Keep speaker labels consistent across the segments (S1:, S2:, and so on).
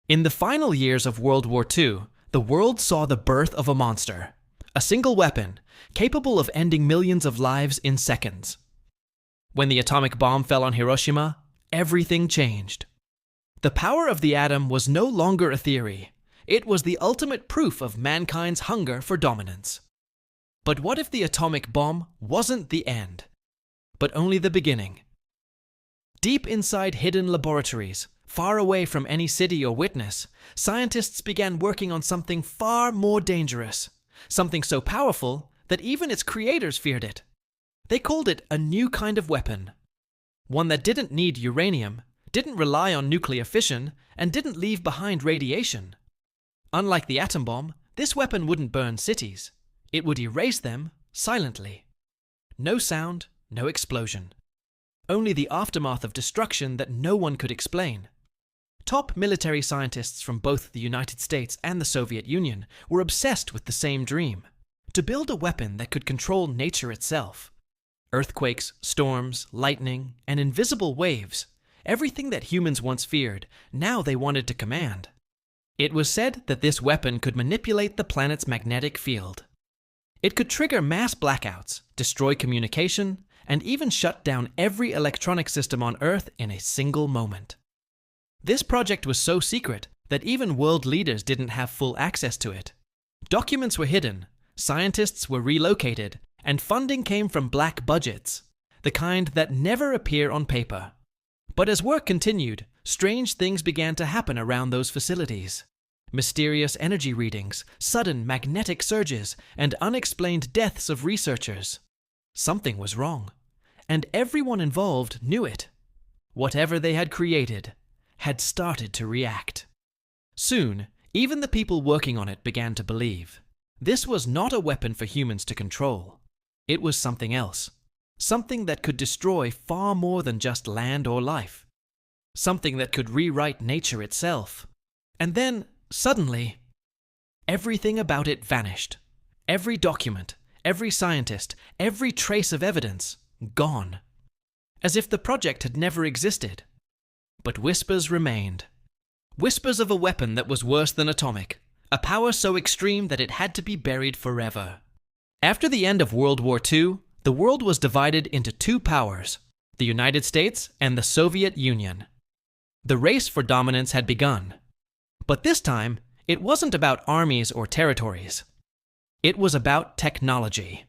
S1: In the final years of World War II, the world saw the birth of a monster, a single weapon capable of ending millions of lives in seconds. When the atomic bomb fell on Hiroshima, everything changed. The power of the atom was no longer a theory. It was the ultimate proof of mankind's hunger for dominance. But what if the atomic bomb wasn't the end, but only the beginning? Deep inside hidden laboratories, far away from any city or witness, scientists began working on something far more dangerous, something so powerful that even its creators feared it. They called it a new kind of weapon, one that didn't need uranium, didn't rely on nuclear fission, and didn't leave behind radiation. Unlike the atom bomb, this weapon wouldn't burn cities. It would erase them silently. No sound, no explosion. Only the aftermath of destruction that no one could explain. Top military scientists from both the United States and the Soviet Union were obsessed with the same dream: to build a weapon that could control nature itself. Earthquakes, storms, lightning, and invisible waves, everything that humans once feared, now they wanted to command. It was said that this weapon could manipulate the planet's magnetic field. It could trigger mass blackouts, destroy communication, and even shut down every electronic system on Earth in a single moment. This project was so secret that even world leaders didn't have full access to it. Documents were hidden, scientists were relocated, and funding came from black budgets, the kind that never appear on paper. But as work continued, strange things began to happen around those facilities. Mysterious energy readings, sudden magnetic surges, and unexplained deaths of researchers. Something was wrong, and everyone involved knew it. Whatever they had created had started to react. Soon, even the people working on it began to believe. This was not a weapon for humans to control. It was something else. Something that could destroy far more than just land or life. Something that could rewrite nature itself. And then, suddenly, everything about it vanished. Every document, every scientist, every trace of evidence, gone. As if the project had never existed. But whispers remained. Whispers of a weapon that was worse than atomic. A power so extreme that it had to be buried forever. After the end of World War II, the world was divided into two powers, the United States and the Soviet Union. The race for dominance had begun. But this time, it wasn't about armies or territories. It was about technology.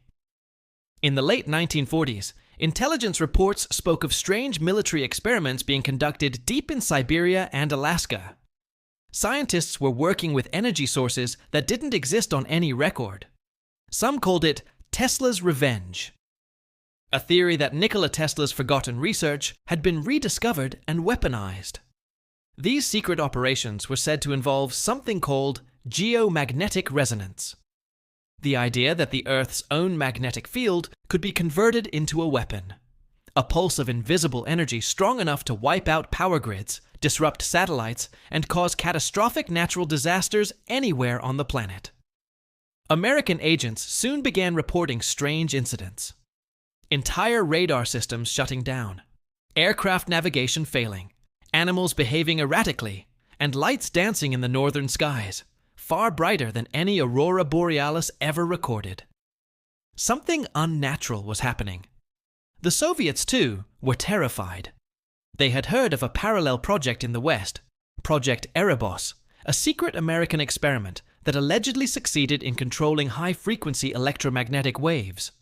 S1: In the late 1940s, intelligence reports spoke of strange military experiments being conducted deep in Siberia and Alaska. Scientists were working with energy sources that didn't exist on any record. Some called it Tesla's revenge. A theory that Nikola Tesla's forgotten research had been rediscovered and weaponized. These secret operations were said to involve something called geomagnetic resonance. The idea that the Earth's own magnetic field could be converted into a weapon. A pulse of invisible energy strong enough to wipe out power grids, disrupt satellites, and cause catastrophic natural disasters anywhere on the planet. American agents soon began reporting strange incidents. Entire radar systems shutting down, aircraft navigation failing, animals behaving erratically, and lights dancing in the northern skies, far brighter than any aurora borealis ever recorded. Something unnatural was happening. The Soviets, too, were terrified. They had heard of a parallel project in the West, Project Erebos, a secret American experiment that allegedly succeeded in controlling high-frequency electromagnetic waves.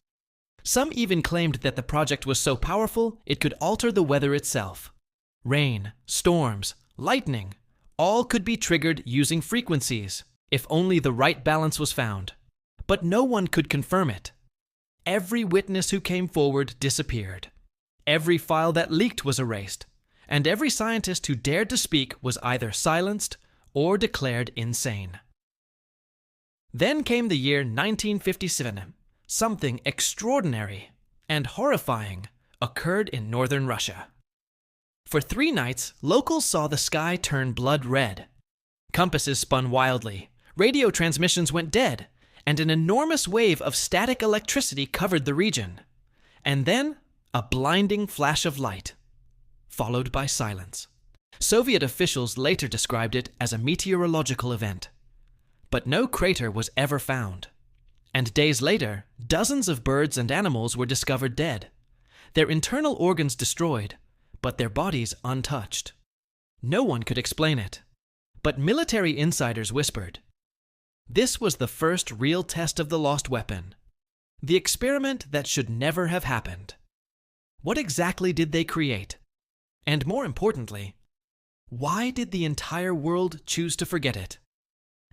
S1: Some even claimed that the project was so powerful it could alter the weather itself. Rain, storms, lightning, all could be triggered using frequencies, if only the right balance was found. But no one could confirm it. Every witness who came forward disappeared. Every file that leaked was erased, and every scientist who dared to speak was either silenced or declared insane. Then came the year 1957. Something extraordinary and horrifying occurred in northern Russia. For 3 nights, locals saw the sky turn blood red. Compasses spun wildly, radio transmissions went dead, and an enormous wave of static electricity covered the region. And then, a blinding flash of light, followed by silence. Soviet officials later described it as a meteorological event. But no crater was ever found. And days later, dozens of birds and animals were discovered dead, their internal organs destroyed, but their bodies untouched. No one could explain it. But military insiders whispered, this was the first real test of the lost weapon, the experiment that should never have happened. What exactly did they create? And more importantly, why did the entire world choose to forget it?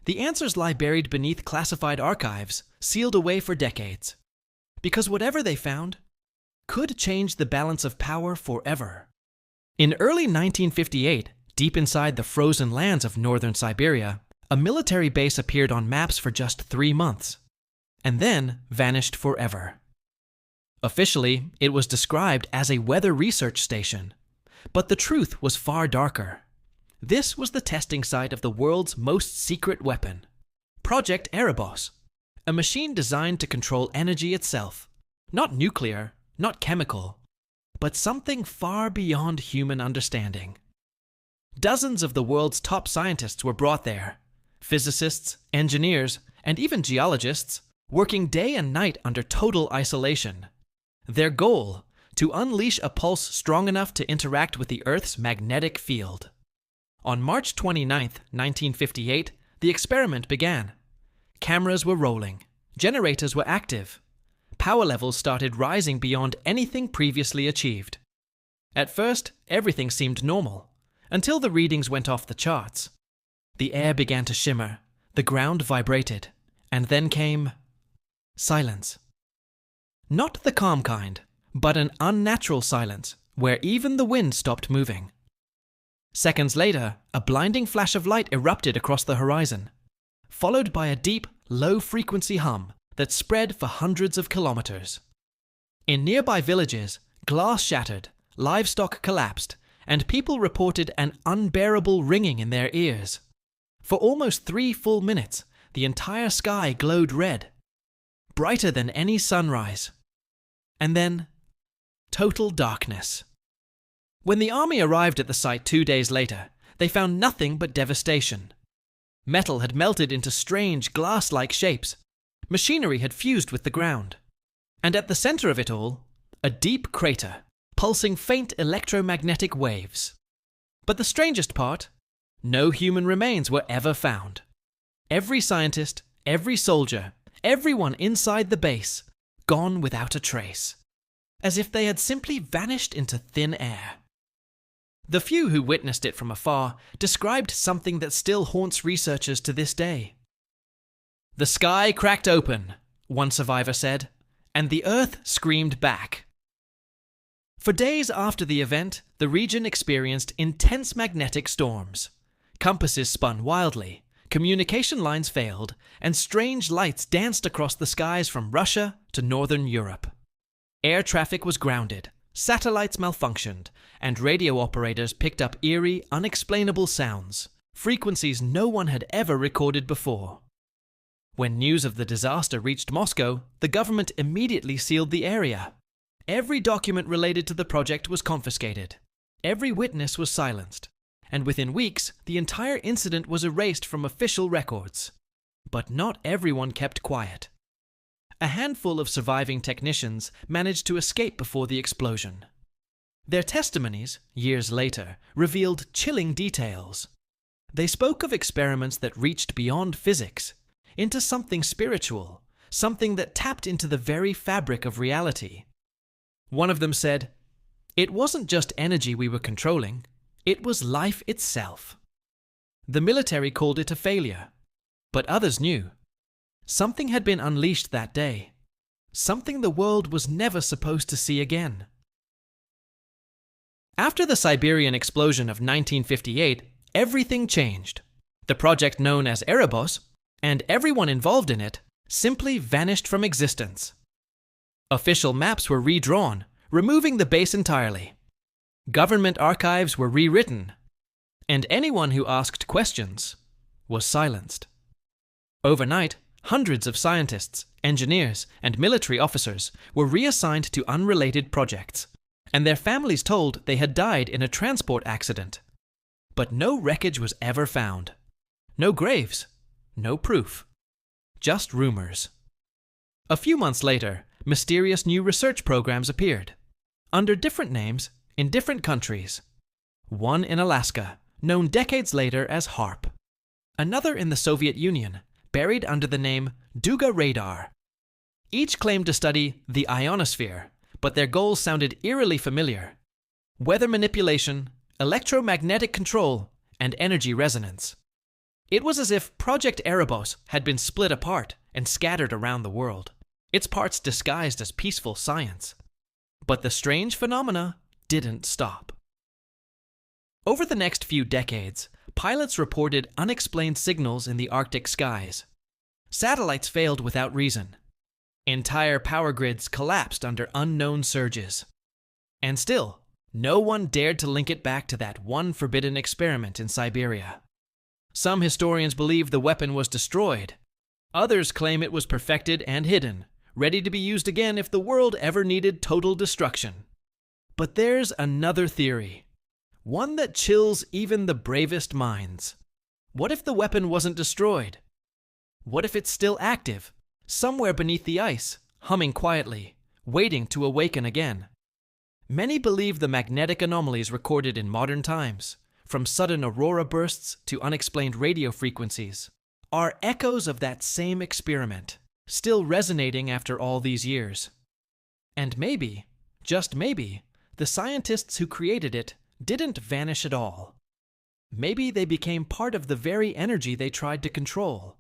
S1: The answers lie buried beneath classified archives, sealed away for decades. Because whatever they found could change the balance of power forever. In early 1958, deep inside the frozen lands of northern Siberia, a military base appeared on maps for just 3 months, and then vanished forever. Officially, it was described as a weather research station, but the truth was far darker. This was the testing site of the world's most secret weapon, Project Erebos, a machine designed to control energy itself, not nuclear, not chemical, but something far beyond human understanding. Dozens of the world's top scientists were brought there, physicists, engineers, and even geologists, working day and night under total isolation. Their goal, to unleash a pulse strong enough to interact with the Earth's magnetic field. On March 29, 1958, the experiment began. Cameras were rolling. Generators were active. Power levels started rising beyond anything previously achieved. At first, everything seemed normal, until the readings went off the charts. The air began to shimmer, the ground vibrated, and then came silence. Not the calm kind, but an unnatural silence where even the wind stopped moving. Seconds later, a blinding flash of light erupted across the horizon, followed by a deep, low-frequency hum that spread for hundreds of kilometers. In nearby villages, glass shattered, livestock collapsed, and people reported an unbearable ringing in their ears. For almost 3 full minutes, the entire sky glowed red, brighter than any sunrise. And then, total darkness. When the army arrived at the site 2 days later, they found nothing but devastation. Metal had melted into strange, glass-like shapes. Machinery had fused with the ground. And at the center of it all, a deep crater, pulsing faint electromagnetic waves. But the strangest part, no human remains were ever found. Every scientist, every soldier, everyone inside the base, gone without a trace. As if they had simply vanished into thin air. The few who witnessed it from afar described something that still haunts researchers to this day. The sky cracked open, one survivor said, and the earth screamed back. For days after the event, the region experienced intense magnetic storms. Compasses spun wildly, communication lines failed, and strange lights danced across the skies from Russia to northern Europe. Air traffic was grounded, satellites malfunctioned, and radio operators picked up eerie, unexplainable sounds, frequencies no one had ever recorded before. When news of the disaster reached Moscow, the government immediately sealed the area. Every document related to the project was confiscated. Every witness was silenced. And within weeks, the entire incident was erased from official records. But not everyone kept quiet. A handful of surviving technicians managed to escape before the explosion. Their testimonies, years later, revealed chilling details. They spoke of experiments that reached beyond physics, into something spiritual, something that tapped into the very fabric of reality. One of them said, "It wasn't just energy we were controlling, it was life itself." The military called it a failure, but others knew. Something had been unleashed that day, something the world was never supposed to see again. After the Siberian explosion of 1958, everything changed. The project known as Erebos, and everyone involved in it, simply vanished from existence. Official maps were redrawn, removing the base entirely. Government archives were rewritten, and anyone who asked questions was silenced. Overnight, hundreds of scientists, engineers, and military officers were reassigned to unrelated projects, and their families told they had died in a transport accident. But no wreckage was ever found. No graves. No proof. Just rumors. A few months later, mysterious new research programs appeared, under different names in different countries. One in Alaska, known decades later as HARP. Another in the Soviet Union, buried under the name Duga Radar. Each claimed to study the ionosphere, but their goals sounded eerily familiar. Weather manipulation, electromagnetic control, and energy resonance. It was as if Project Erebos had been split apart and scattered around the world, its parts disguised as peaceful science. But the strange phenomena didn't stop. Over the next few decades, pilots reported unexplained signals in the Arctic skies. Satellites failed without reason. Entire power grids collapsed under unknown surges. And still, no one dared to link it back to that one forbidden experiment in Siberia. Some historians believe the weapon was destroyed. Others claim it was perfected and hidden, ready to be used again if the world ever needed total destruction. But there's another theory, one that chills even the bravest minds. What if the weapon wasn't destroyed? What if it's still active, somewhere beneath the ice, humming quietly, waiting to awaken again? Many believe the magnetic anomalies recorded in modern times, from sudden aurora bursts to unexplained radio frequencies, are echoes of that same experiment, still resonating after all these years. And maybe, just maybe, the scientists who created it didn't vanish at all. Maybe they became part of the very energy they tried to control.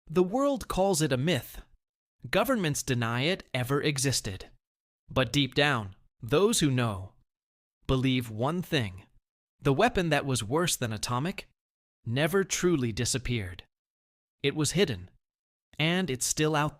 S1: The world calls it a myth. Governments deny it ever existed. But deep down, those who know believe one thing: the weapon that was worse than atomic never truly disappeared. It was hidden, and it's still out there.